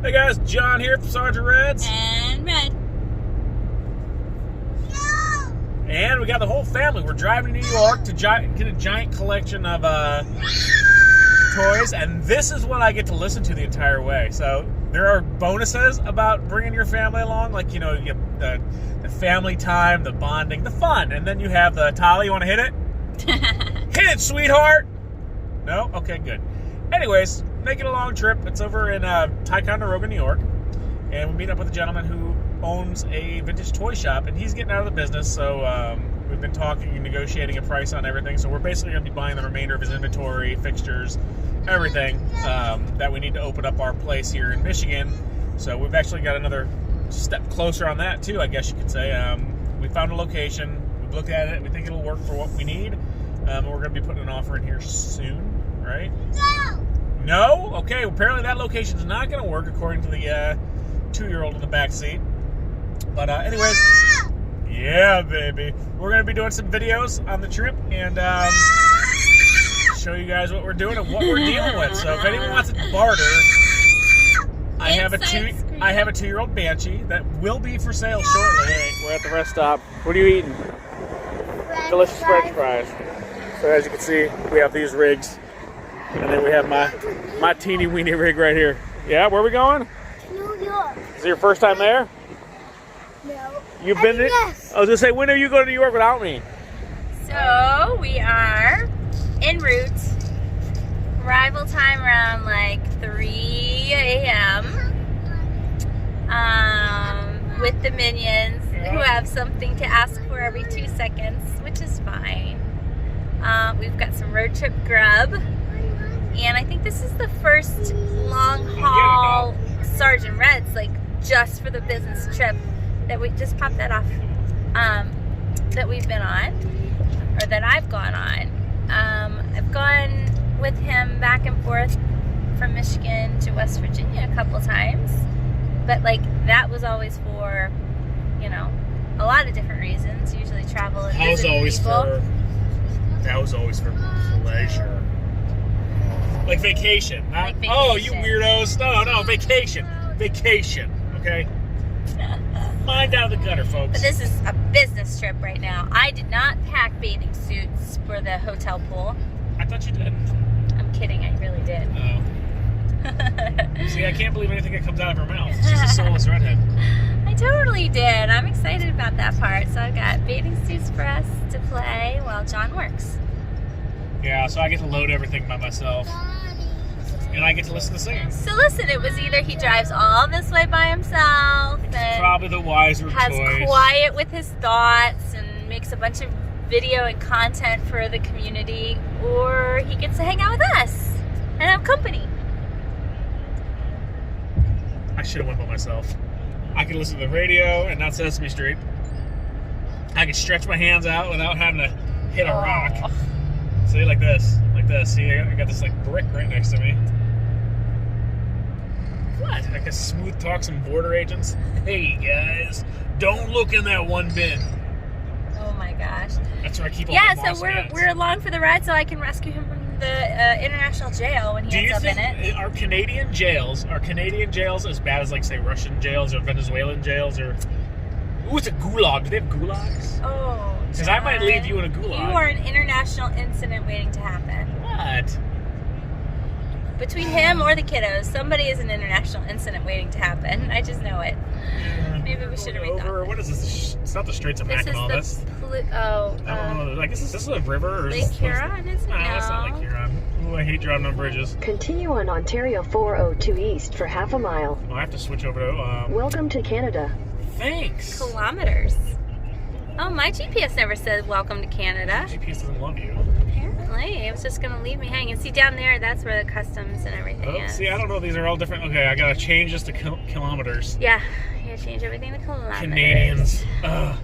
Hey guys, John here from Sarge Reds. And Red. And we got the whole family. We're driving to New York to get a giant collection of toys, and this is what I get to listen to the entire way. So there are bonuses about bringing your family along, like, you know, you have the family time, the bonding, the fun, and then you have the Tolly. You want to hit it? Hit it, sweetheart! No? Okay, good. Anyways, make it a long trip. It's over in Ticonderoga, New York, and we meet up with a gentleman who owns a vintage toy shop, and he's getting out of the business, so we've been talking and negotiating a price on everything, so we're basically going to be buying the remainder of his inventory, fixtures, everything that we need to open up our place here in Michigan. So we've actually got another step closer on that too, I guess you could say. We found a location, we've looked at it, we think it'll work for what we need, and we're going to be putting an offer in here soon, right? No? Okay, apparently that location's not going to work according to the 2-year-old in the back seat. But anyways, yeah, baby. We're going to be doing some videos on the trip and show you guys what we're doing and what we're dealing with. So if anyone wants to barter, I have a 2-year-old Banshee that will be for sale shortly. Hey, we're at the rest stop. What are you eating? Delicious French fries. So as you can see, we have these rigs. And then we have my teeny weeny rig right here. Yeah, where are we going? New York. Is it your first time there? No. You've been there? Yes. I was going to say, when are you going to New York without me? So we are en route. Arrival time around like 3 a.m. With the minions who have something to ask for every 2 seconds, which is fine. We've got some road trip grub. And I think this is the first long haul Sarge and Reds, like just for the business trip that we just popped that off, that we've been on, or that I've gone on. I've gone with him back and forth from Michigan to West Virginia a couple times, but like that was always for, you know, a lot of different reasons. Usually travel and visit people. That was always for pleasure. Like vacation. Not, like vacation. Oh, you weirdos. No, vacation. Vacation, okay? Mind out of the gutter, folks. But this is a business trip right now. I did not pack bathing suits for the hotel pool. I thought you did. I'm kidding, I really did. Oh. See, I can't believe anything that comes out of her mouth. She's a soulless redhead. I totally did. I'm excited about that part. So I've got bathing suits for us to play while John works. Yeah, so I get to load everything by myself. And I get to listen to singing. So listen, it was either he drives all this way by himself and probably the wiser has choice. Quiet with his thoughts and makes a bunch of video and content for the community, or he gets to hang out with us and have company. I should have went by myself. I could listen to the radio and not Sesame Street. I could stretch my hands out without having to hit a rock. See, like this. Like this. See, I got this like brick right next to me. What? I can smooth talk some border agents. Hey guys, don't look in that one bin. Oh my gosh. That's where I keep all my so we're along for the ride so I can rescue him from the international jail when he ends up in it. Are Canadian jails as bad as, like, say, Russian jails or Venezuelan jails or... Ooh, it's a gulag. Do they have gulags? Oh, because I might leave you in a gulag. You are an international incident waiting to happen. What? Between him or the kiddos, somebody is an international incident waiting to happen. I just know it. Maybe we should have read that. What is this? It's not the Straits of Mackinac. This is I don't know. I guess, is this a river? Or Lake Huron, isn't it? No, that's not Lake Huron. Ooh, I hate driving on bridges. Continue on Ontario 402 East for half a mile. Oh, I have to switch over to... Welcome to Canada. Thanks. Kilometers. Oh, my GPS never said welcome to Canada. GPS doesn't love you. Apparently. It was just going to leave me hanging. See, down there, that's where the customs and everything is. See, I don't know. These are all different. Okay, I got to change this to kilometers. Yeah, you got to change everything to kilometers. Canadians. Ugh.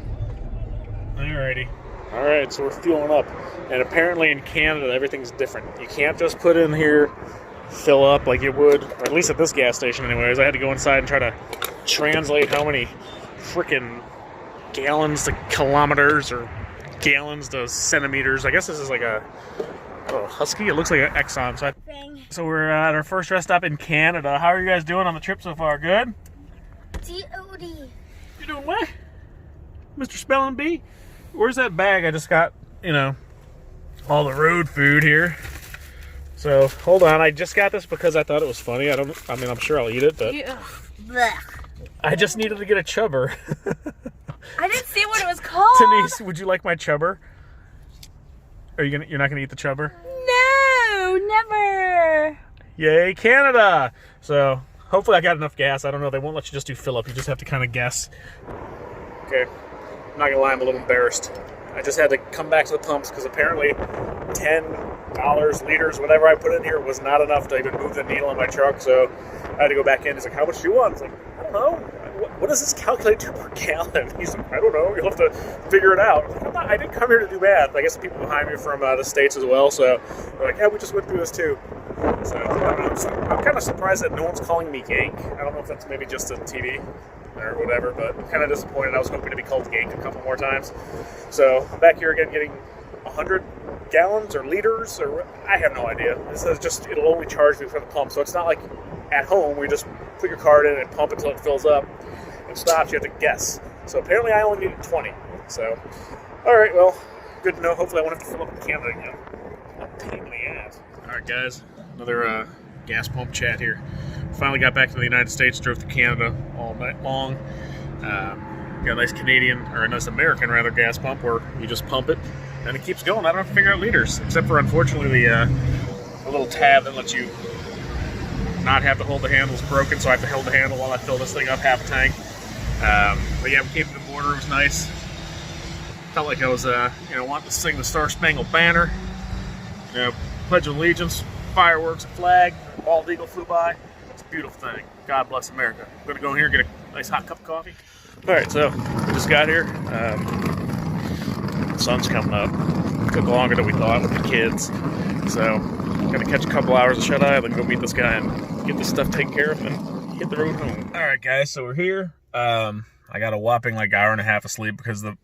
Alrighty. Alright, so we're fueling up. And apparently in Canada, everything's different. You can't just put in here, fill up like you would, or at least at this gas station anyways. I had to go inside and try to translate how many freaking gallons to kilometers or gallons to centimeters. I guess this is like a Husky. It looks like an Exxon. So going. So we're at our first rest stop in Canada. How are you guys doing on the trip so far? Good? D-O-D. You doing what? Mr. Spelling Bee? Where's that bag? I just got, you know, all the road food here. So, hold on. I just got this because I thought it was funny. I mean, I'm sure I'll eat it, but Blech. I just needed to get a chubber. I didn't see what it was called. Denise, would you like my chubber? You're not gonna eat the chubber? No, never. Yay, Canada! So, hopefully I got enough gas. I don't know. They won't let you just do fill up. You just have to kind of guess. Okay. I'm not gonna lie, I'm a little embarrassed. I just had to come back to the pumps because apparently $10 liters, whatever I put in here, was not enough to even move the needle in my truck. So I had to go back in. He's like, how much do you want? I was like, I don't know. What does this calculate to per gallon? He's like, I don't know. You'll have to figure it out. I didn't come here to do math. I guess the people behind me are from the States as well. So they're like, yeah, we just went through this too. So I'm kind of surprised that no one's calling me Gank. I don't know if that's maybe just a TV or whatever, but I'm kind of disappointed. I was hoping to be called Gank a couple more times. So I'm back here again getting 100 gallons or liters, or I have no idea. This is just, it'll only charge me for the pump. So it's not like at home where you just put your card in and pump until it fills up and stops. You have to guess. So apparently I only needed 20. So, all right, well, good to know. Hopefully I won't have to fill up in Canada again. A pain in the ass. All right, guys, another gas pump chat here. Finally got back to the United States, drove through Canada all night long. Got a nice Canadian, or a nice American rather, gas pump where you just pump it and it keeps going. I don't have to figure out liters, except for unfortunately the little tab that lets you not have to hold the handle is broken, so I have to hold the handle while I fill this thing up half a tank. But yeah, we came to the border. It was nice. Felt like I was, wanting to sing the Star Spangled Banner. Pledge of Allegiance, fireworks, flag, bald eagle flew by. It's a beautiful thing. God bless America. I'm gonna go in here and get a nice hot cup of coffee. All right, so we just got here. The sun's coming up. Took longer than we thought with the kids. So, gonna catch a couple hours of shut-eye, then go meet this guy and get this stuff taken care of and hit the road home. All right, guys, so we're here. I got a whopping hour and a half of sleep because the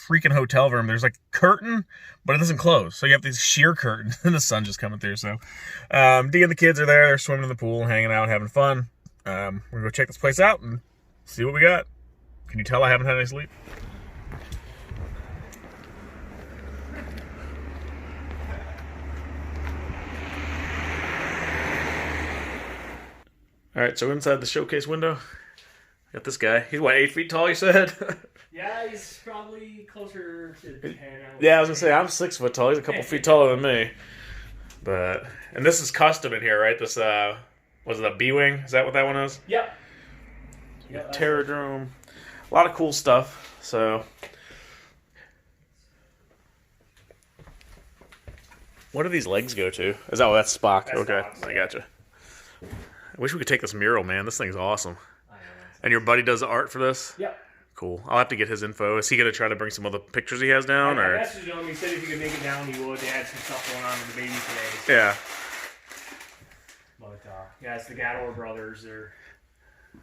freaking hotel room, there's a curtain, but it doesn't close. So you have these sheer curtains and the sun just coming through. So Dee and the kids are there. They're swimming in the pool, hanging out, having fun. We're going to go check this place out and see what we got. Can you tell I haven't had any sleep? All right, so inside the showcase window, got this guy. He's what, 8 feet tall, you said? Yeah, he's probably closer to 10. Yeah, I was going to say, I'm 6 foot tall. He's a couple feet taller than me. And this is custom in here, right? This, was it a B-Wing? Is that what that one is? Yep. Terradrome. A lot of cool stuff. So, what do these legs go to? That's Spock. That's okay, Spock, I gotcha. I wish we could take this mural, man. This thing's awesome. And your buddy does the art for this? Yep. Cool. I'll have to get his info. Is he going to try to bring some of the pictures he has down? I Or messaged him. He said if he could make it down, he would. They had some stuff going on with the baby today. Yeah. But, yeah, it's the Gador brothers.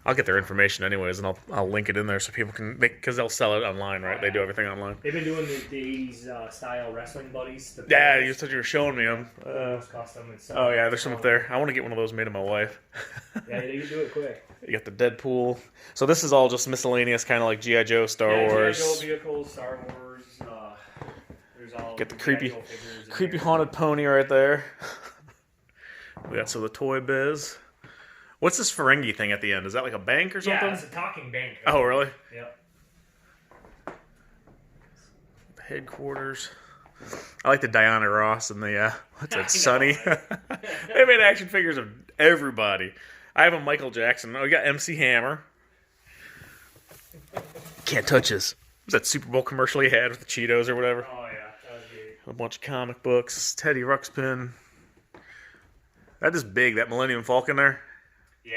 I'll get their information anyways, and I'll link it in there so people can, because they'll sell it online, right? They do everything online. They've been doing the 80s style wrestling buddies. Yeah, you said you were showing me them. Custom and stuff. Oh yeah, there's some up there. I want to get one of those made of my wife. Yeah, they can do it quick. You got the Deadpool. So this is all just miscellaneous, kind of like G.I. Joe, Star Wars. G.I. Joe vehicles, Star Wars. There's all Get the G.I. Joe figures in creepy there. haunted pony right there. We got some of the Toy Biz. What's this Ferengi thing at the end? Is that like a bank or something? Yeah, it's a talking bank. Oh, really? Yep. The headquarters. I like the Diana Ross and the, what's that, Sunny? They made action figures of everybody. I have a Michael Jackson. Oh, we got MC Hammer. Can't touch us. Was that Super Bowl commercial he had with the Cheetos or whatever? Oh, yeah. That was great. A bunch of comic books. Teddy Ruxpin. That is big, that Millennium Falcon there. Yeah.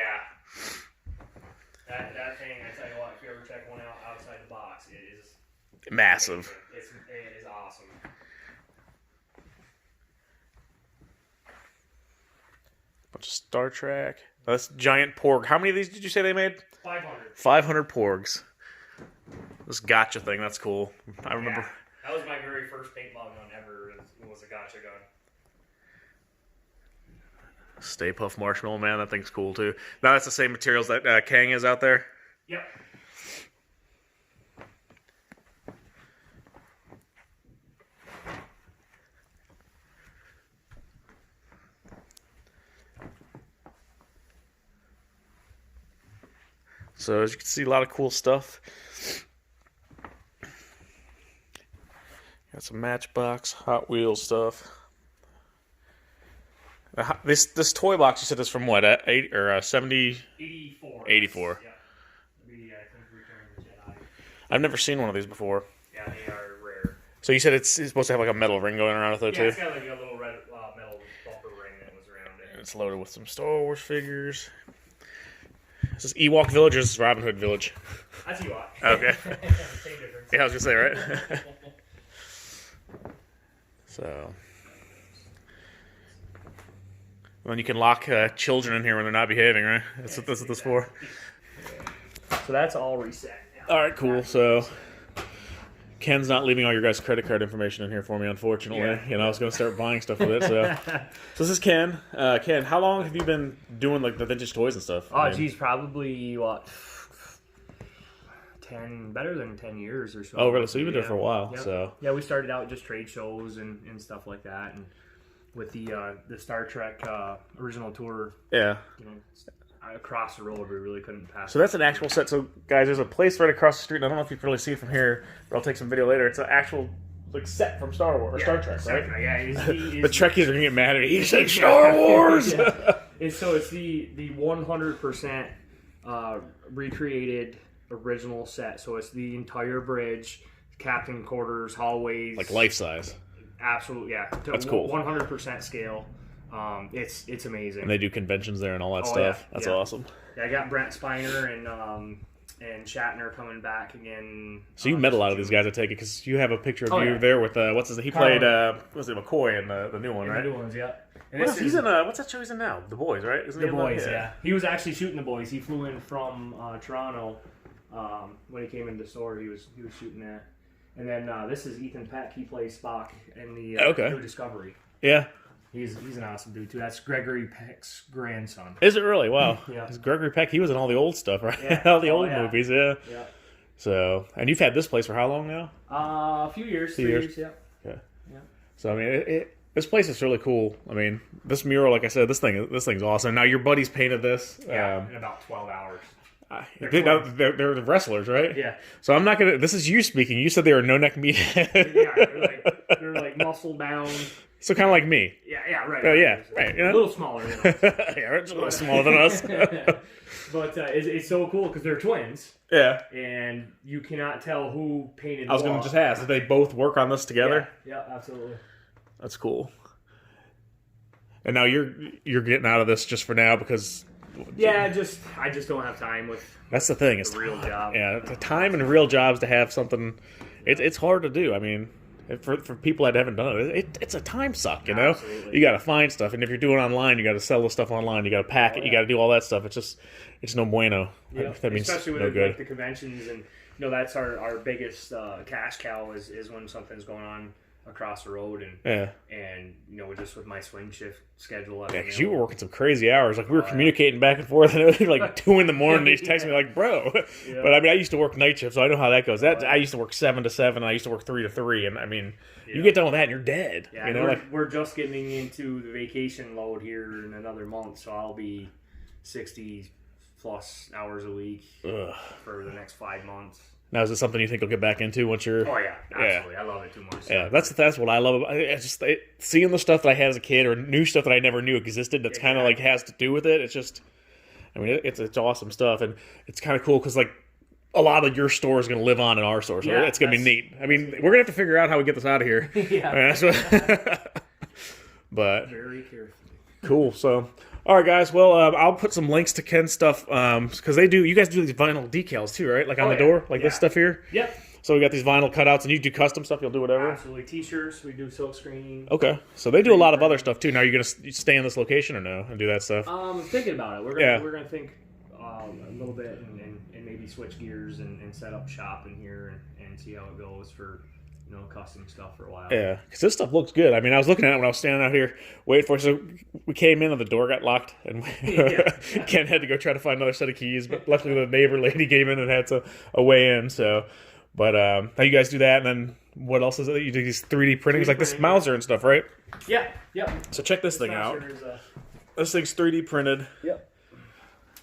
That thing, I tell you what, if you ever check one out outside the box, it is Massive. It is awesome. Bunch of Star Trek. That's giant porg. How many of these did you say they made? 500. 500 porgs. This gotcha thing, that's cool. I remember. Yeah. That was my very first paintball gun ever. It was a gotcha gun. Stay Puft Marshmallow Man. That thing's cool too. Now that's the same materials that Kang is out there. Yep. So as you can see, a lot of cool stuff. Got some Matchbox, Hot Wheels stuff. This toy box you said is from what? 70? 84. 84. Yeah. I think Return of the Jedi. I've never seen one of these before. Yeah, they are rare. So you said it's supposed to have like a metal ring going around it though Yeah, too? it's got like a little red metal bumper ring that was around it. And it's loaded with some Star Wars figures. This is Ewok Village or is this Robin Hood Village? That's Ewok. Okay. Same difference. Yeah, I was gonna say, right? So, then you can lock children in here when they're not behaving, right? That's what this is for. So that's all reset now. All right, cool. So, Ken's not leaving all your guys' credit card information in here for me, unfortunately. Yeah. You know, I was gonna start buying stuff with it. So, this is Ken. Ken, how long have you been doing like the vintage toys and stuff? Oh, geez, probably what? Better than 10 years or so. Oh, really? So you've been doing it for a while. Yep. So yeah, we started out just trade shows and stuff like that, and with the Star Trek original tour, yeah. you know, across the road, we really couldn't pass. So that's an actual set. So guys, there's a place right across the street. And I don't know if you can really see it from here, but I'll take some video later. It's an actual like set from Star Wars or Star Trek, right? Yeah, The Trekkies are gonna get mad at it. He said Star Wars. Yeah. It's the 100% recreated original set. So it's the entire bridge, captain quarters, hallways, Like life size. Absolutely, yeah. That's cool. 100% scale. It's amazing. And they do conventions there and all that stuff. Yeah, That's yeah. awesome. Yeah, I got Brent Spiner and Shatner coming back again. So you met a lot of these guys, I take it, because you have a picture of you yeah. there with what's his? He played was it McCoy in the new one, And right? the new ones, yeah. And What this else? He's in what's that show he's in now? The Boys, right? Isn't he The in that? Boys, yeah. He was actually shooting The Boys. He flew in from Toronto. When he came into the store, he was shooting that. And then this is Ethan Peck. He plays Spock in the new Discovery. Yeah. He's an awesome dude too. That's Gregory Peck's grandson. Is it really? Wow. Yeah. 'Cause Gregory Peck, he was in all the old stuff, right? Yeah. all the Oh, old yeah. movies, yeah. Yeah. So, and you've had this place for how long now? A few years. Few 3 years. years. Yeah. Yeah. Yeah. So I mean, this place is really cool. I mean, this mural, like I said, this thing's awesome. Now your buddies painted this. Yeah. In about 12 hours. They're the wrestlers, right? Yeah. So I'm not gonna. This is you speaking. You said they were no neck meat. Yeah. They're like muscle bound. So kind of like me. Yeah. Right. Oh yeah. Right. You A know? little smaller than us. Yeah, it's a little smaller than us. But it's so cool because they're twins. Yeah. And you cannot tell who painted. I was going to just ask, did they both work on this together? Yeah, absolutely. That's cool. And now you're getting out of this just for now because. Yeah, I just don't have time with. That's the thing. It's the real job. Yeah, the time and real jobs to have something. It's hard to do. I mean, for people that haven't done it, it's a time suck. You know, Absolutely. you got to find stuff, and if you're doing online, you got to sell the stuff online. You got to pack it. You got to do all that stuff. It's no bueno. Yeah, That means especially with no good. like the conventions, and that's our biggest cash cow is when something's going on across the road, and just with my swing shift schedule. Yeah, because you were working some crazy hours. Like we were communicating back and forth, and it was like 2 a.m. He'd text me like, "Bro," but I mean, I used to work night shift, so I know how that goes. I used to work 7 to 7. I used to work 3 to 3, and I mean, you get done with that, and you're dead. Yeah, you know, we're just getting into the vacation load here in another month, so I'll be 60 plus hours a week for the next 5 months. Now, is it something you think you'll get back into once you're? Oh yeah, absolutely. I love it too much. Yeah, that's what I love about it. It's just seeing the stuff that I had as a kid or new stuff that I never knew existed. That's kind of like has to do with it. It's just, I mean, it's awesome stuff, and it's kind of cool because like a lot of your store is going to live on in our store, so it's going to be neat. I mean, we're going to have to figure out how we get this out of here. Yeah, but very carefully. Cool. So. All right, guys. Well, I'll put some links to Ken's stuff because you guys do these vinyl decals too, right? Like on the door, like this stuff here. Yep. So we got these vinyl cutouts, and you do custom stuff. You'll do whatever. Absolutely. T-shirts. We do silk screening. Okay. So they do a lot of other stuff too. Now, are you gonna stay in this location or no, and do that stuff? Thinking about it. We're gonna think a little bit and maybe switch gears and set up shop in here and see how it goes for custom stuff for a while. Yeah, because this stuff looks good. I mean, I was looking at it when I was standing out here waiting for it. So we came in and the door got locked, and Ken had to go try to find another set of keys. But luckily, the neighbor lady came in and had a way in. So, but how you guys do that, and then what else is it? You do these 3D printings like this Mauser and stuff, right? Yeah. So check this thing out. This thing's 3D printed. Yep.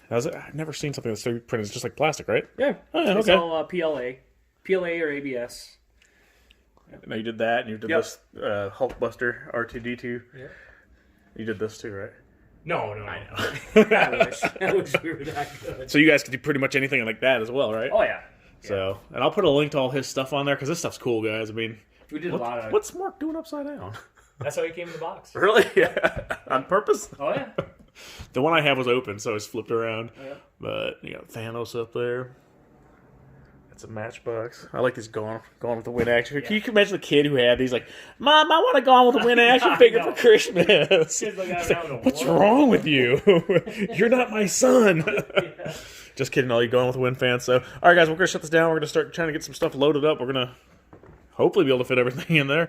How's it? I've never seen something that's 3D printed. It's just like plastic, right? Yeah. Oh, yeah, It's okay. all PLA or ABS. Now you did that, and you did this Hulkbuster R2D2. Yeah. You did this too, right? No. I know. I wish we were that good. So you guys could do pretty much anything like that as well, right? Oh yeah. So, and I'll put a link to all his stuff on there because this stuff's cool, guys. I mean, We did a lot of. what's Mark doing upside down? That's how he came in the box. Really? Yeah. On purpose? Oh yeah. The one I have was open, so it's flipped around. Oh, yeah. But you got Thanos up there. That's a Matchbox. I like these going with the Win Action. Yeah. Can you imagine the kid who had these like, Mom, I want to go on with the Win Action figure for Christmas? Kids look at it now and go, What's "Whoa." wrong with you? You're not my son. Yeah. Just kidding, all you going with Win fans. So, all right, guys, we're going to shut this down. We're going to start trying to get some stuff loaded up. We're going to hopefully be able to fit everything in there.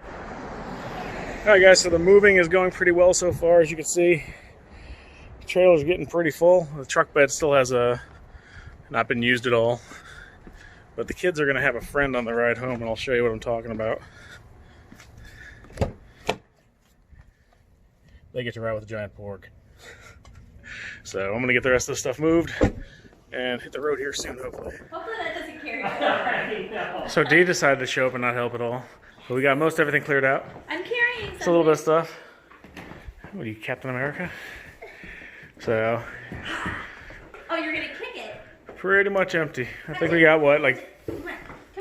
All right, guys, so the moving is going pretty well so far, as you can see. The trailer's getting pretty full. The truck bed still has not been used at all. But the kids are going to have a friend on the ride home, and I'll show you what I'm talking about. They get to ride with a giant porg. So I'm going to get the rest of the stuff moved and hit the road here soon, hopefully. Hopefully that doesn't carry over. So Dee decided to show up and not help at all. But we got most everything cleared out. I'm carrying It's a little bit of stuff. What are you, Captain America? So, Oh, you're going to kick it. pretty much empty. I think we got, what, like Come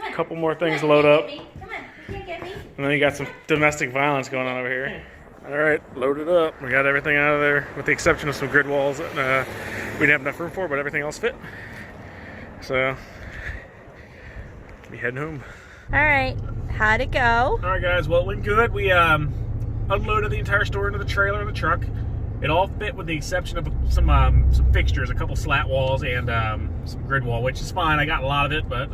on. a couple more things to Come on, load you up. can't get me. Come on, you can't get me. And then you got some domestic violence going on over here. All right, loaded up. We got everything out of there, with the exception of some grid walls that we didn't have enough room for, but everything else fit. So, be heading home. All right, how'd it go? All right, guys. Well, it went good. We unloaded the entire store into the trailer and the truck. It all fit with the exception of some fixtures, a couple slat walls, and some grid wall, which is fine. I got a lot of it, but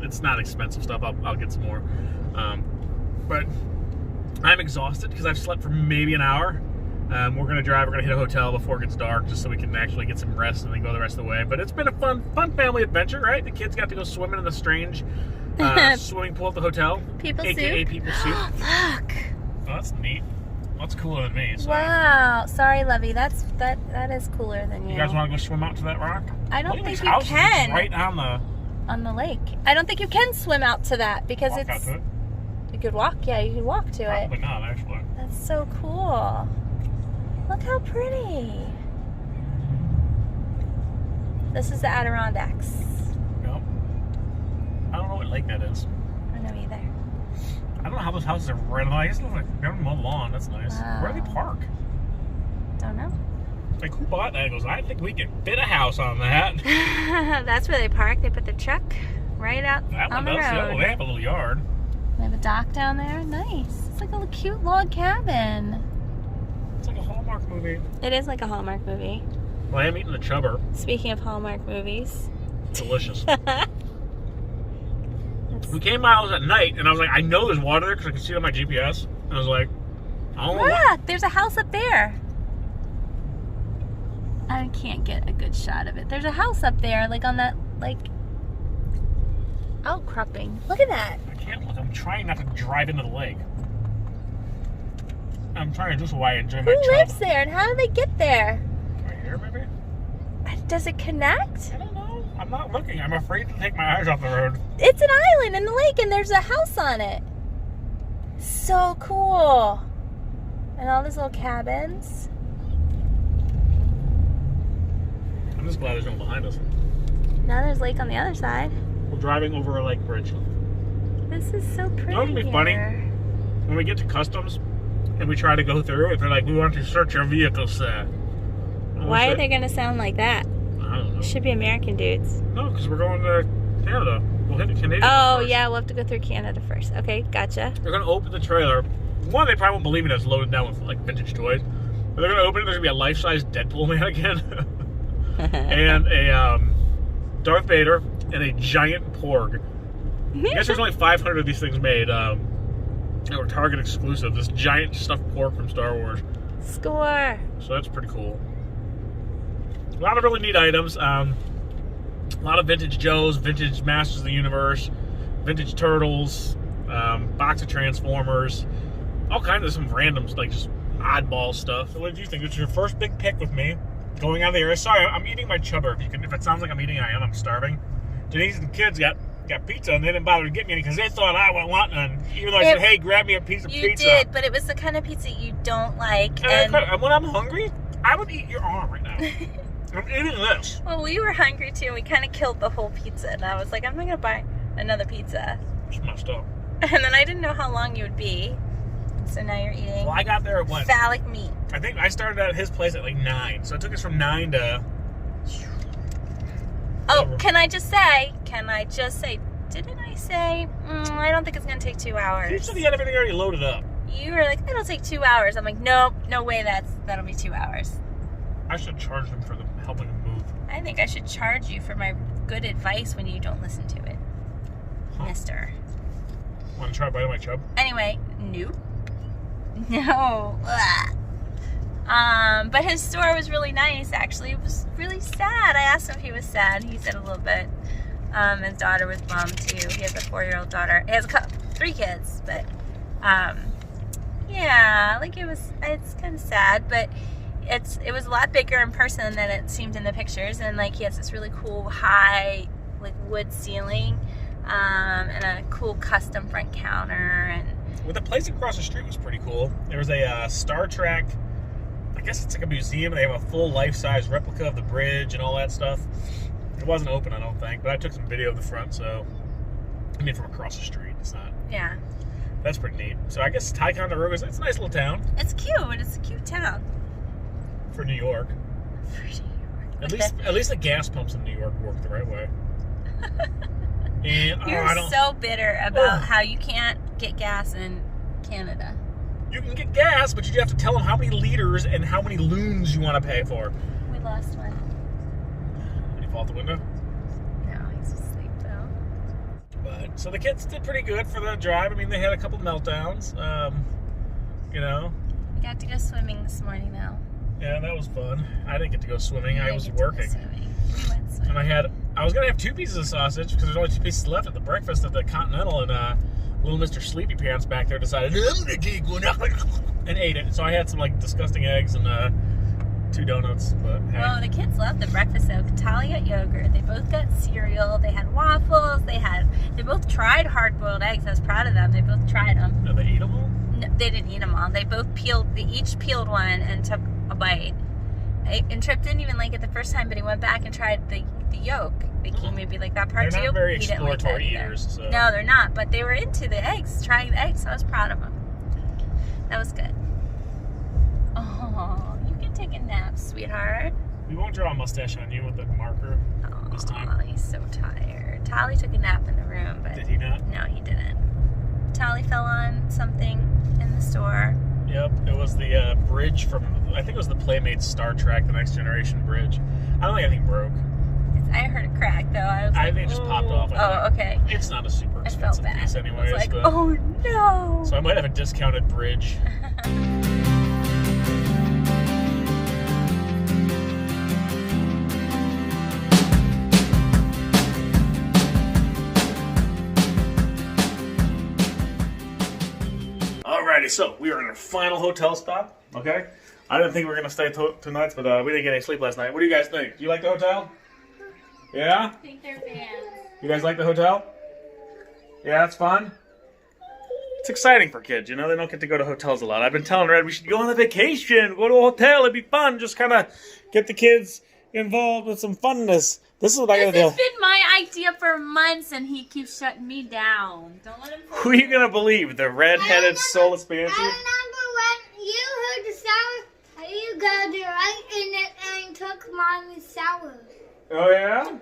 it's not expensive stuff. I'll get some more. But I'm exhausted because I've slept for maybe an hour. We're gonna drive. We're gonna hit a hotel before it gets dark, just so we can actually get some rest and then go the rest of the way. But it's been a fun family adventure, right? The kids got to go swimming in the strange swimming pool at the hotel, People aka soup? People Soup. Look. Oh, that's neat. That's cooler than me. So. Wow. Sorry, Lovey. That is cooler than you. You guys want to go swim out to that rock? I don't Look at think these you houses can. just right on the On the lake. I don't think you can swim out to that because walk out it's. to it. You could walk. Yeah, you could walk to Probably it. not, actually. That's so cool. Look how pretty. This is the Adirondacks. No. I don't know what lake that is. I don't know either. I don't know how those houses are right on. I guess it looks like they're on the lawn. That's nice. Wow. Where do they park? Don't know. Like, who bought that? It goes, I think we can fit a house on that. That's where they park. They put their truck right out That on one the does. road. Oh, they have a little yard. They have a dock down there. Nice. It's like a little cute log cabin. It's like a Hallmark movie. It is like a Hallmark movie. Well, I am eating the chubber. Speaking of Hallmark movies. Delicious. We came out at night, and I was like, I know there's water there because I can see it on my GPS. And I was like, I don't know what. Look, there's a house up there. I can't get a good shot of it. There's a house up there, like on that, like, outcropping. Look at that. I can't look. I'm trying not to drive into the lake. I'm trying to do so I enjoy my Who chub. lives there, and how do they get there? Right here, maybe? Does it connect? I don't know. I'm not looking. I'm afraid to take my eyes off the road. It's an island in the lake, and there's a house on it. So cool. And all these little cabins. I'm just glad there's no one behind us. Now there's a lake on the other side. We're driving over a lake bridge. This is so pretty. Wouldn't it be funny? here. When we get to customs and we try to go through it, they're like, we want to search your vehicle, sir. Why are they going to sound like that? I don't know. Should be American dudes. No, because we're going to Canada. We'll hit the Canadian Oh, first. yeah, we'll have to go through Canada first. Okay, gotcha. They're going to open the trailer. One, they probably won't believe it. It's loaded down with like vintage toys. But they're going to open it. There's going to be a life-size Deadpool mannequin. And a Darth Vader and a giant porg. I guess there's only 500 of these things made. They were Target exclusive. This giant stuffed pork from Star Wars. Score. So that's pretty cool. A lot of really neat items. A lot of vintage Joes, vintage Masters of the Universe, vintage Turtles, box of Transformers, all kinds of some randoms, like just oddball stuff. So what did you think? This was your first big pick with me going out of the area. Sorry, I'm eating my chubber. If it sounds like I'm eating, I am. I'm starving. Denise and the kids got pizza, and they didn't bother to get me any because they thought I wouldn't want none. Even though I said, hey, grab me a piece of pizza. You did, but it was the kind of pizza you don't like. And when I'm hungry, I would eat your arm right now. I'm eating this. Well, we were hungry too, and we kind of killed the whole pizza. And I was like, I'm not going to buy another pizza. It's messed up. And then I didn't know how long you would be. So now you're eating. Well, I got there at what? Phallic meat. I think I started at his place at like 9. So it took us from 9 to... Oh, can I just say, didn't I say, I don't think it's going to take 2 hours. You said he had everything already loaded up. You were like, it'll take 2 hours. I'm like, nope, no way that'll be 2 hours. I should charge him for helping him move. I think I should charge you for my good advice when you don't listen to it, mister. Want to try biting my chub? Anyway, nope. No. Ugh. But his store was really nice, actually. It was really sad. I asked him if he was sad. He said a little bit. His daughter was bummed, too. He has a 4-year-old daughter. He has 3 kids, but, yeah, like it's kind of sad, but it was a lot bigger in person than it seemed in the pictures, and, like, he has this really cool high, like, wood ceiling, and a cool custom front counter, and... Well, the place across the street was pretty cool. There was a Star Trek... I guess it's like a museum. They have a full life-size replica of the bridge and all that stuff. It wasn't open, I don't think, but I took some video of the front, so... I mean, from across the street. It's not... Yeah. That's pretty neat. So I guess Ticonderoga, it's a nice little town. It's cute. It's a cute town. For New York. At least the gas pumps in New York work the right way. And, You're so bitter about how you can't get gas in Canada. You can get gas, but you have to tell them how many liters and how many loons you want to pay for. We lost one. Did he fall out the window? No, he's asleep though. But so the kids did pretty good for the drive. I mean, they had a couple meltdowns. You know. We got to go swimming this morning though. Yeah, that was fun. I didn't get to go swimming. I was We went working. swimming. And I was gonna have 2 pieces of sausage because there's only 2 pieces left at the breakfast at the Continental, and little Mr. Sleepy Pants back there decided I'm gonna take one and ate it. So I had some like disgusting eggs and 2 donuts. But hey. Well, the kids loved the breakfast though. Talia got yogurt. They both got cereal. They had waffles. They both tried hard-boiled eggs. I was proud of them. They both tried them. No, they ate them all? No, they didn't eat them all. They each peeled one and took a bite. And Trip didn't even like it the first time, but he went back and tried the yolk. He maybe like that part too. They're not very He didn't like that exploratory either. eaters. So. No, they're not. But they were into the eggs, trying the eggs. So I was proud of them. That was good. Oh, you can take a nap, sweetheart. We won't draw a mustache on you with the marker this time. Oh, he's so tired. Tali took a nap in the room, but Did he not? no, he didn't. Tali fell on something in the store. Yep, it was the bridge from, I think it was the Playmates Star Trek, The Next Generation bridge. I don't think anything broke. I heard it crack though. I think it just popped off. Oh, okay. It's not a super I felt expensive bad. piece I anyways. was like, but, oh no. So I might have a discounted bridge. Alrighty, so we are in our final hotel stop. Okay, I didn't think we were gonna stay two nights, but we didn't get any sleep last night. What do you guys think? Do you like the hotel? Yeah. I think they're fans. You guys like the hotel? Yeah, it's fun. It's exciting for kids, you know. They don't get to go to hotels a lot. I've been telling Red we should go on a vacation, go to a hotel. It'd be fun. Just kind of get the kids involved with some funness. This is what I gotta do. This has been my idea for months, and he keeps shutting me down. Don't let him. Who are you gonna believe? The red-headed soulless banshee? I remember when you heard the sound, and you got it right in it and took mommy's shower. Oh yeah?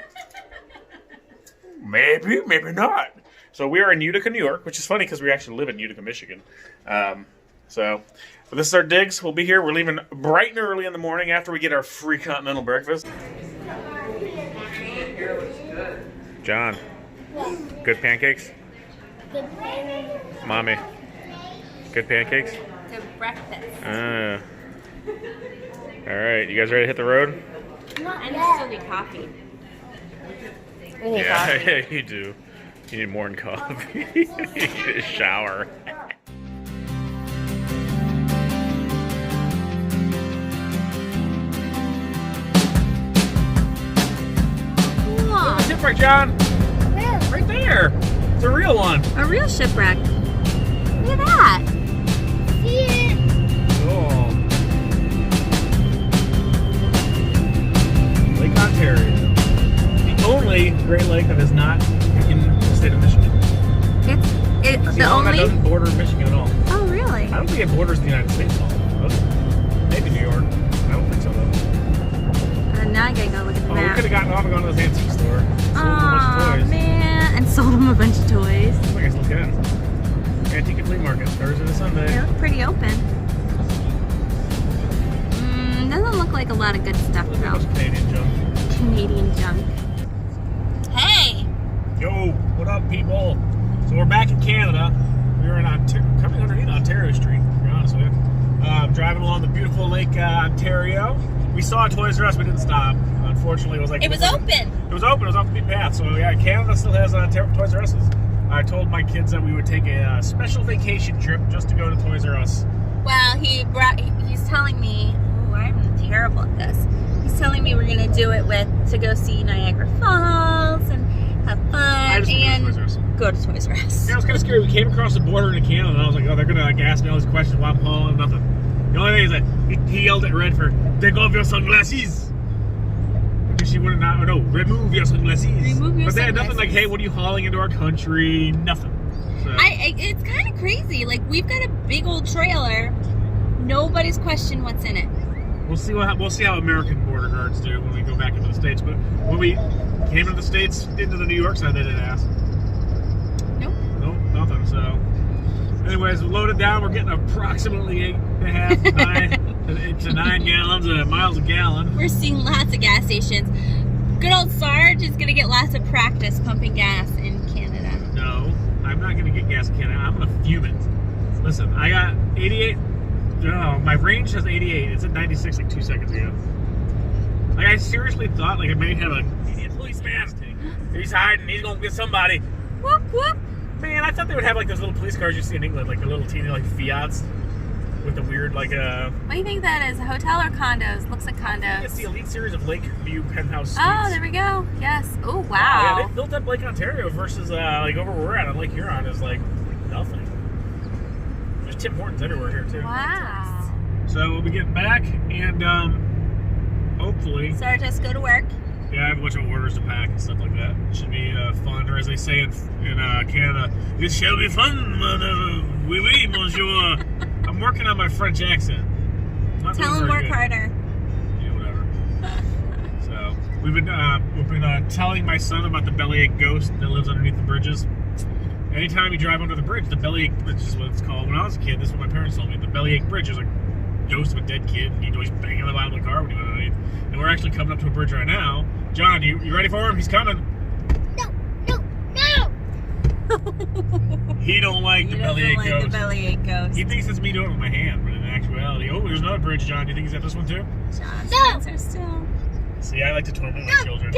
Maybe, maybe not. So we are in Utica, New York, which is funny because we actually live in Utica, Michigan. But this is our digs. We'll be here. We're leaving bright and early in the morning after we get our free continental breakfast. John, good pancakes? Good morning. Mommy, Good pancakes? to breakfast. All right, you guys ready to hit the road? No, I still need coffee. Yeah, you do. You need more than coffee. You need a shower. Shipwreck, John. Where? Right there. It's a real one. A real shipwreck. Look at that. See it? Oh. Lake Ontario. The only Great Lake that is not in the state of Michigan. It's The the only one that only. doesn't border Michigan at all. Oh, really? I don't think it borders the United States at all. Does it? Maybe New York. I don't think so, though. Now I gotta go look at the Oh, we map. could have gotten off and gone to this antique store. Sold a Aw, bunch of toys. man. And sold them a bunch of toys. I guess look at Antique and Flea Market, Thursday to Sunday. They look pretty open. Doesn't look like a lot of good stuff, Look at though. those Canadian junk. Canadian junk. Hey! Yo, what up, people? So we're back in Canada. We were in coming underneath Ontario Street, to be honest with you. Driving along the beautiful Lake Ontario. We saw a Toys R Us, we didn't stop. Unfortunately, it was like... It was open! It was open, it was off the beaten path. So yeah, Canada still has Toys R Us's. I told my kids that we would take a special vacation trip just to go to Toys R Us. Well, he's telling me... Oh, I'm terrible at this. He's telling me we're gonna do it to go see Niagara Falls and have I fun just and went to Toys R Us. go to Toys R Us. Yeah, it was kind of scary. We came across the border into Canada, and I was like, oh, they're going to ask me all these questions while I'm hauling, nothing. The only thing is that he yelled at Red for, take off your sunglasses. Because she wouldn't, remove your sunglasses. Remove your But they had nothing sunglasses. like, hey, what are you hauling into our country? Nothing. So, It's kind of crazy. Like, we've got a big old trailer. Nobody's questioned what's in it. we'll see how American border guards do when we go back into the States. But when we came into the States, into the New York side, they didn't ask. Nope. Nope, nothing. So, anyways, we're loaded down. We're getting approximately 8.5 to 9 gallons, miles a gallon. We're seeing lots of gas stations. Good old Sarge is going to get lots of practice pumping gas in Canada. No, I'm not going to get gas in Canada. I'm going to fume it. Listen, I got 88. My range says 88. It's at 96 like 2 seconds ago. Like, I seriously thought like I may have an idiot policeman. He's hiding. He's going to get somebody. Whoop, whoop. Man, I thought they would have like those little police cars you see in England, like the little teeny like Fiats with the weird like What do you think that is? A hotel or condos? Looks like condos. It's the elite series of Lakeview penthouse suites. Oh, there we go. Yes. Oh, Yeah, wow. they built up Lake Ontario versus like over where we're at on Lake Huron is like nothing. There's Tim Hortons everywhere here too. Wow. So we'll be getting back and hopefully, Sarge has to go to work. yeah, I have a bunch of orders to pack and stuff like that. It should be fun, or as they say in Canada, it shall be fun, oui, oui, monsieur. I'm working on my French accent. Not Tell doing him very work good. harder. Yeah, whatever. So we've been telling my son about the bellyache ghost that lives underneath the bridges. Anytime you drive under the bridge, the bellyache bridge is what it's called. When I was a kid, this is what my parents told me. The bellyache bridge is like ghost of a dead kid. He'd always bang on the bottom of the car when he went underneath. And we're actually coming up to a bridge right now. John, you ready for him? He's coming. No. He don't like the bellyache ghost. the bellyache ghost. He thinks it's me doing it with my hand, but in actuality, oh, there's another bridge, John. Do you think he's at this one too? John's No. answer still. See, I like to torment my children.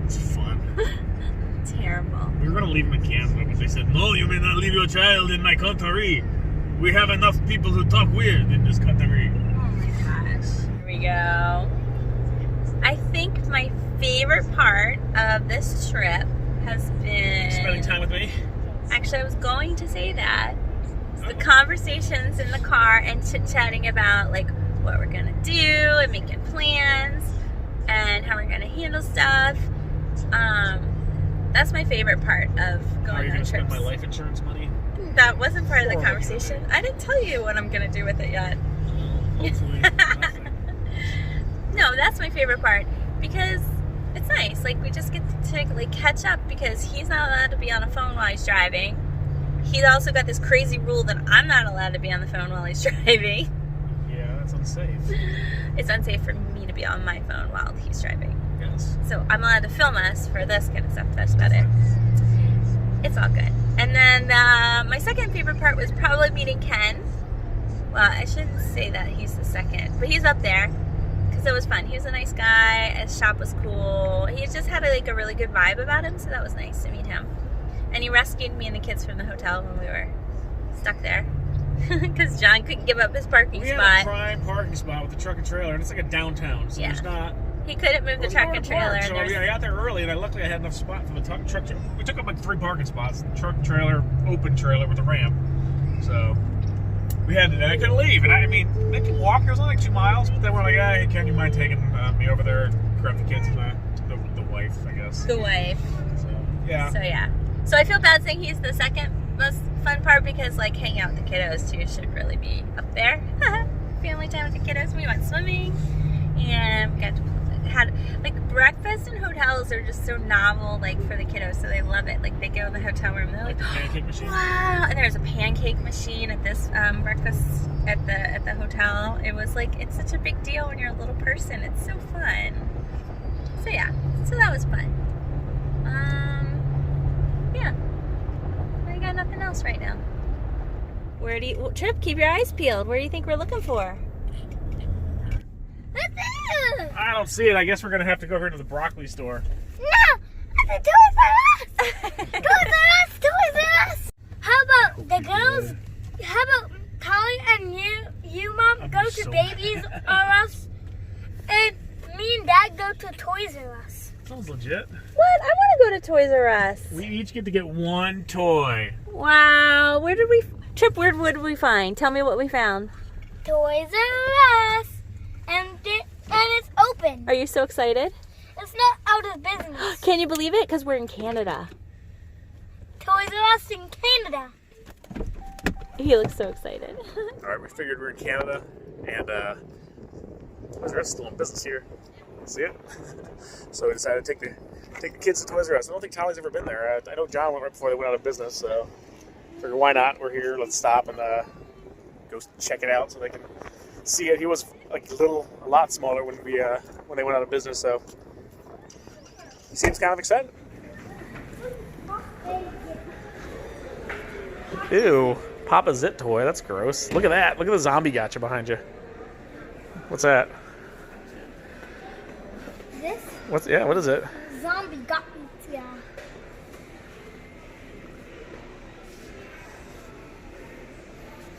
It's fun. Terrible. We were going to leave him in Canada, but they said, no, you may not leave your child in my country. We have enough people who talk weird in this country. Oh my gosh. Here we go. I think my favorite part of this trip has been... Spending time with me. Actually, I was going to say that. It's the conversations in the car and chit-chatting about like what we're gonna do and making plans and how we're gonna handle stuff. That's my favorite part of How are going you on going to spend trips. my life insurance money? That wasn't part of the conversation. I didn't tell you what I'm gonna do with it yet. Hopefully, nothing. No, that's my favorite part because it's nice. Like we just get to like catch up because he's not allowed to be on a phone while he's driving. He's also got this crazy rule that I'm not allowed to be on the phone while he's driving. Yeah, that's unsafe. It's unsafe for me to be on my phone while he's driving. Yes. So I'm allowed to film us for this kind of stuff. That's about it. It's all good. And then my second favorite part was probably meeting Ken. Well, I shouldn't say that he's the second, but he's up there because it was fun. He was a nice guy. His shop was cool. He just had like a really good vibe about him, so that was nice to meet him. And he rescued me and the kids from the hotel when we were stuck there because John couldn't give up his parking spot. We had a prime parking spot with the truck and trailer, and it's like a downtown, so there's not. He couldn't move the truck and trailer. So I got there early, and luckily I had enough spot for the truck. We took up like 3 parking spots: truck, trailer, open trailer with a ramp. So we had to. I couldn't leave, and I mean, they could walk. It was only like 2 miles, but then we're like, "Hey, can you mind taking me over there and grab the kids and the wife, I guess." The wife. So yeah. So I feel bad saying he's the second most fun part because like hanging out with the kiddos too should really be up there. Family time with the kiddos. We went swimming, and we had like breakfast in hotels are just so novel, like for the kiddos, so they love it. Like they go in the hotel room, and they're like, the pancake machine. Wow! And there's a pancake machine at this breakfast at the hotel. It was like it's such a big deal when you're a little person. It's so fun. So yeah, so that was fun. Yeah, I got nothing else right now. Trip, keep your eyes peeled. Where do you think we're looking for? I don't see it. I guess we're gonna have to go over to the broccoli store. No! It's a Toys R Us! Toys R Us! Toys R Us! How about the girls? How about Tali and you Mom, go to so Babies R Us? And me and Dad go to Toys R Us. Sounds legit. What? I want to go to Toys R Us. We each get to get 1 toy. Wow. Where did we find? Tell me what we found. Toys R Us! And it's open. Are you so excited? It's not out of business. Can you believe it? Because we're in Canada. Toys R Us in Canada. He looks so excited. All right, we figured we're in Canada, and Toys R Us is still in business here. See it? So we decided to take the kids to Toys R Us. I don't think Tali's ever been there. I know John went right before they went out of business, so figured why not? We're here. Let's stop and go check it out so they can see it. He was like a lot smaller when they went out of business, so he seems kind of excited. Ew, Papa Zit toy. That's gross. Look at that. Look at the zombie gotcha behind you. What's that? This? What is it? Zombie got me. Yeah.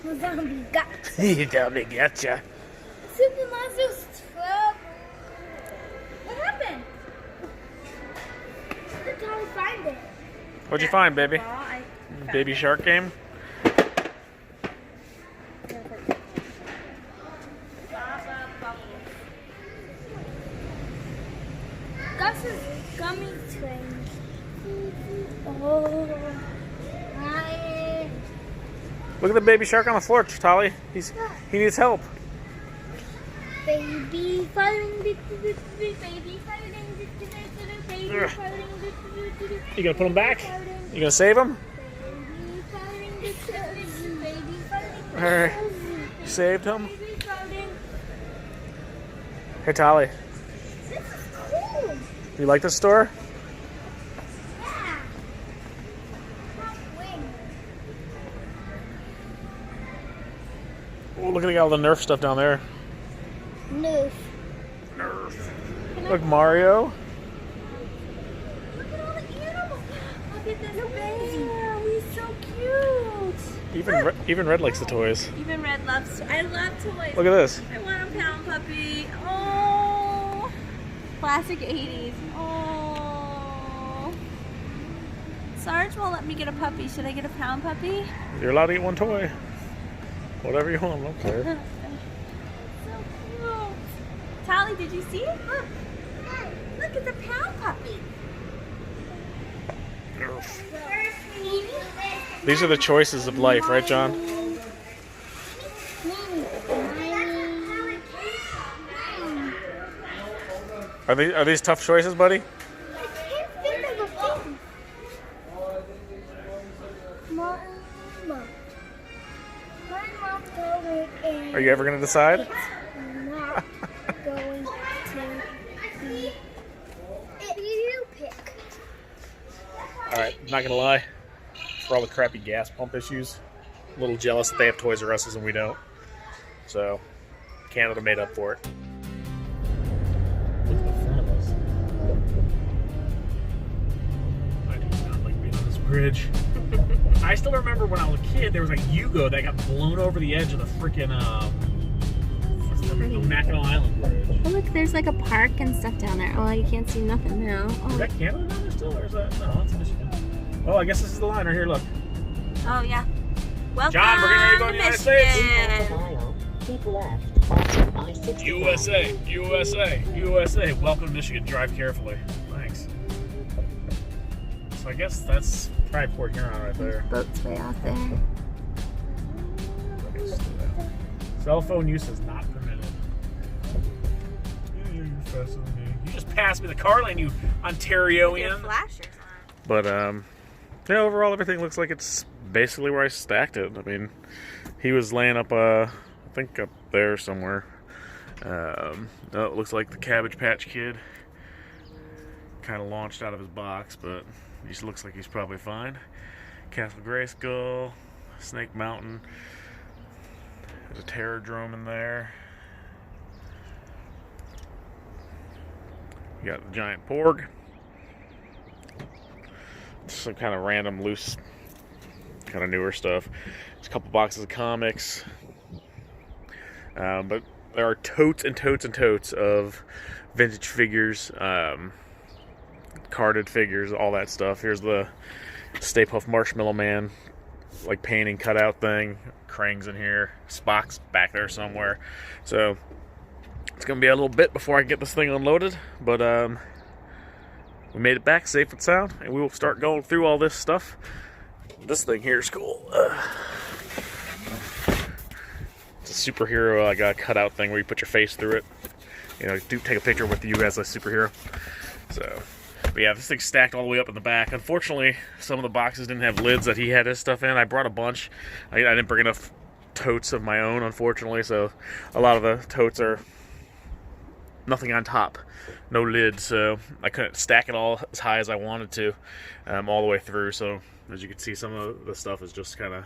The zombie got me. You zombie gotcha. Super Monster's trouble. What happened? How did I find it? What'd you find, baby? Baby shark game? Gus's gummy train. Oh. Look at the baby shark on the floor, Tali. He needs help. Baby fighting, baby fighting, baby fighting. You gonna put him back? You gonna save him? Baby fighting. Alright. You saved him? Hey, Tali. This is cool. You like this store? Yeah. Wing. Oh, look at all the Nerf stuff down there. Nerf. Look, Mario. Look at all the animals. Look at this bear. He's so cute. Even Red likes the toys. Even Red loves. I love toys. Look at this. I want a pound puppy. Oh, classic '80s. Oh, Sarge won't let me get a puppy. Should I get a pound puppy? You're allowed to get 1 toy. Whatever you want. I don't care. So cute. Tali, did you see it? Look, it's a pound puppy. These are the choices of life, right, John? Are these tough choices, buddy? Are you ever going to decide? Not going to be. You pick. All right, not going to lie. for all the crappy gas pump issues. A little jealous that they have Toys R Us's and we don't. So, Canada made up for it. Look at the front of us. I do not like being on this bridge. I still remember when I was a kid, there was a Yugo that got blown over the edge of the freaking Mackinac Island bridge. Oh, look, there's like a park and stuff down there. Oh, you can't see nothing now. Is Oh, that Canada down there still, or is that? No, that's Michigan. Oh, I guess this is the line right here. Look. oh yeah. Welcome John, we're getting ready to go to the United States. Half a mile. Keep left onto I-65. USA, USA, USA. Welcome to Michigan. Drive carefully. Thanks. So I guess that's probably Port Huron right there. boat's way out there. Cell phone use is not permitted. You're faster than me. You just passed me the car lane, you Ontarian. Flashers on. But yeah, overall everything looks like it's basically where I stacked it. I mean, he was laying up, I think up there somewhere. It looks like the Cabbage Patch Kid kind of launched out of his box, but he just looks like he's probably fine. Castle Grayskull, Snake Mountain. There's a Terrordrome in there. You got the giant Porg. Some kind of random, loose, kind of newer stuff. There's a couple boxes of comics. But there are totes and totes and totes of vintage figures, carded figures, all that stuff. Here's the Stay Puft Marshmallow Man, like painting cutout thing. Krang's in here. Spock's back there somewhere. So it's gonna be a little bit before I get this thing unloaded, but we made it back safe and sound, and we will start going through all this stuff. This thing here is cool. It's a superhero like a cutout thing where you put your face through it. You know, do take a picture with you as a superhero. So, but yeah, this thing's stacked all the way up in the back. Unfortunately, some of the boxes didn't have lids that he had his stuff in. I brought a bunch. I didn't bring enough totes of my own, unfortunately, so a lot of the totes are nothing on top, no lid, so I couldn't stack it all as high as I wanted to all the way through. So as you can see, some of the stuff is just kind of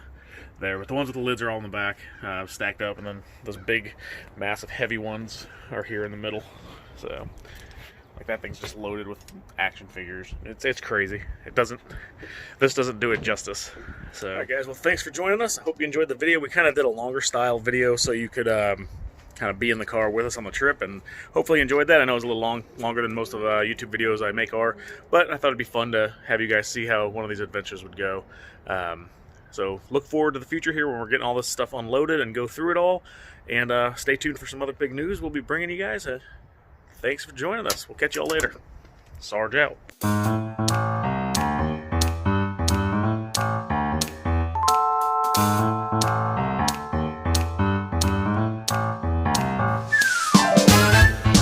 there, but the ones with the lids are all in the back, stacked up, and then those big massive heavy ones are here in the middle. So like that thing's just loaded with action figures. It's crazy. This doesn't do it justice. So alright guys, well thanks for joining us. I hope you enjoyed the video. We kind of did a longer style video so you could kind of be in the car with us on the trip, and hopefully you enjoyed that. I know it was a little longer than most of the YouTube videos I make are, but I thought it'd be fun to have you guys see how one of these adventures would go. So look forward to the future here when we're getting all this stuff unloaded and go through it all, and stay tuned for some other big news we'll be bringing you guys. Thanks for joining us. We'll catch you all later. Sarge out.